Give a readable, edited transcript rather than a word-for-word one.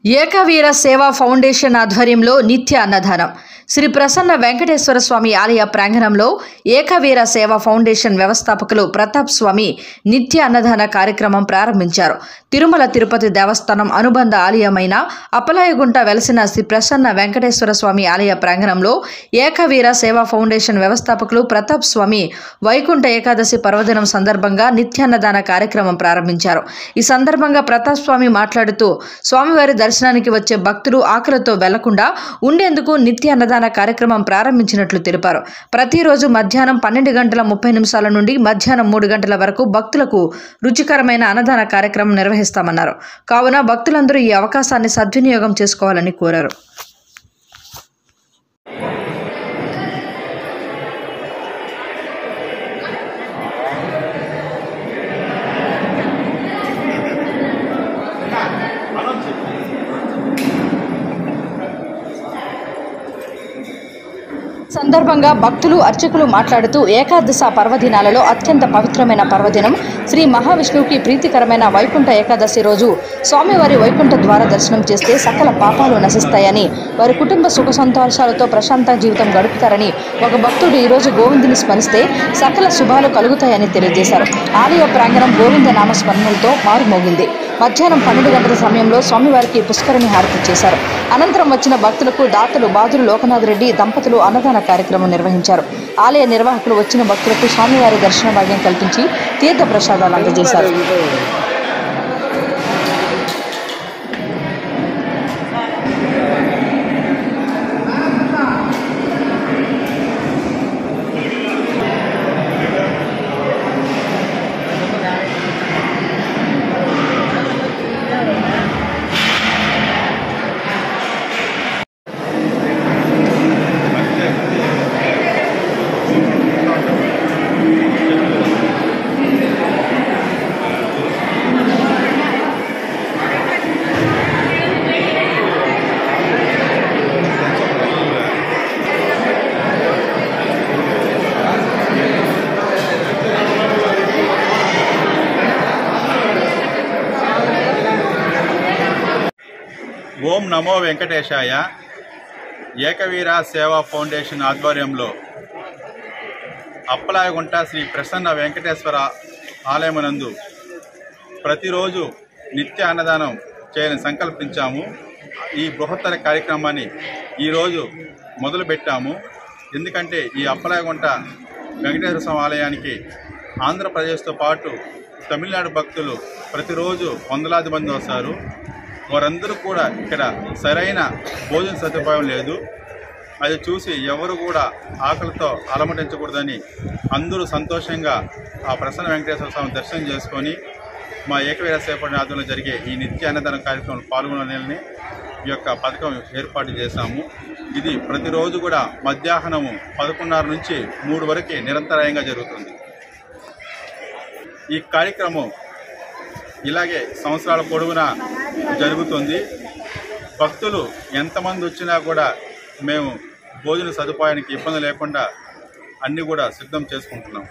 ఏకవీర సేవా ఫౌండేషన్ ఆధ్వర్యంలో నిత్య అన్నదానం శ్రీ ప్రసన్న వెంకటేశ్వర స్వామి ఆలయ ప్రాంగణంలో ఏకవీర సేవా ఫౌండేషన్ వ్యవస్థాపకులు ప్రతాప్ స్వామి నిత్య అన్నదాన కార్యక్రమం ప్రారంభించారు. తిరుమల తిరుపతి దేవస్థానం అనుబంధ ఆలయమైన అప్పలాయగుంట వెలసిన శ్రీ ప్రసన్న వెంకటేశ్వర స్వామి ఆలయ ప్రాంగణంలో ఏకవీర సేవా ఫౌండేషన్ వ్యవస్థాపకులు ప్రతాప్ స్వామి వైకుంఠ ఏకాదశి పర్వదినం సందర్భంగా నిత్యాన్నదాన కార్యక్రమం ప్రారంభించారు. ఈ సందర్భంగా ప్రతాప్ స్వామి మాట్లాడుతూ స్వామివారి దర్శనానికి వచ్చే భక్తులు ఆకలితో వెళ్లకుండా ఉండేందుకు నిత్య అన్నదాన కార్యక్రమం ప్రారంభించినట్లు తెలిపారు. ప్రతిరోజు మధ్యాహ్నం 12:30 నుండి మధ్యాహ్నం 3 గంటల వరకు భక్తులకు రుచికరమైన అన్నదాన కార్యక్రమం నిర్వహిస్తామన్నారు. కావున భక్తులందరూ ఈ అవకాశాన్ని సద్వినియోగం చేసుకోవాలని కోరారు. సందర్భంగా భక్తులు అర్చకులు మాట్లాడుతూ ఏకాదశ పర్వదినాలలో అత్యంత పవిత్రమైన పర్వదినం శ్రీ మహావిష్ణువుకి ప్రీతికరమైన వైకుంఠ ఏకాదశి రోజు స్వామివారి వైకుంఠ ద్వార దర్శనం చేస్తే సకల పాపాలు నశిస్తాయని, వారి కుటుంబ సుఖ సంతోషాలతో ప్రశాంత జీవితం గడుపుతారని, ఒక భక్తుడు ఈరోజు గోవిందుని స్మరిస్తే సకల శుభాలు కలుగుతాయని తెలియజేశారు. ఆలయ ప్రాంగణం గోవింద నామస్మరణలతో మారుమోగింది. మధ్యాహ్నం 12 గంటల సమయంలో స్వామివారికి పుష్కరిణి హారతి చేశారు. అనంతరం వచ్చిన భక్తులకు దాతలు బాదురు లోకనాథ్ రెడ్డి దంపతులు అన్నదాన కార్యక్రమం నిర్వహించారు. ఆలయ నిర్వాహకులు వచ్చిన భక్తులకు స్వామివారి దర్శన భాగ్యం కల్పించి తీర్థ ప్రసాదాలు అందజేశారు. ఓం నమో వెంకటేశాయ. ఏకవీర సేవా ఫౌండేషన్ ఆధ్వర్యంలో అప్పలాయగుంట శ్రీ ప్రసన్న వెంకటేశ్వర ఆలయమునందు ప్రతిరోజు నిత్య అన్నదానం చేయాలని సంకల్పించాము. ఈ బృహత్తర కార్యక్రమాన్ని ఈరోజు మొదలుపెట్టాము. ఎందుకంటే ఈ అప్పలాయగుంట వెంకటేశ్వర స్వామి ఆలయానికి ఆంధ్రప్రదేశ్తో పాటు తమిళనాడు భక్తులు ప్రతిరోజు వందలాది మంది వస్తారు. వారందరూ కూడా ఇక్కడ సరైన భోజన సదుపాయం లేదు. అది చూసి ఎవరు కూడా ఆకలితో అలమటించకూడదని అందరూ సంతోషంగా ఆ ప్రసన్న వెంకటేశ్వర స్వామి దర్శనం చేసుకొని మా ఏకవీర సేవ ఆధ్వర్యంలో జరిగే ఈ నిత్య అన్నదాన కార్యక్రమంలో పాల్గొనాలని ఈ యొక్క పథకం ఏర్పాటు చేశాము. ఇది ప్రతిరోజు కూడా మధ్యాహ్నము 11:30 నుంచి 3 వరకు నిరంతరాయంగా జరుగుతుంది. ఈ కార్యక్రమం ఇలాగే సంవత్సరాల పొడవునా జరుగుతుంది. భక్తులు ఎంతమంది వచ్చినా కూడా మేము భోజన సదుపాయానికి ఇబ్బంది లేకుండా అన్నీ కూడా సిద్ధం చేసుకుంటున్నాం.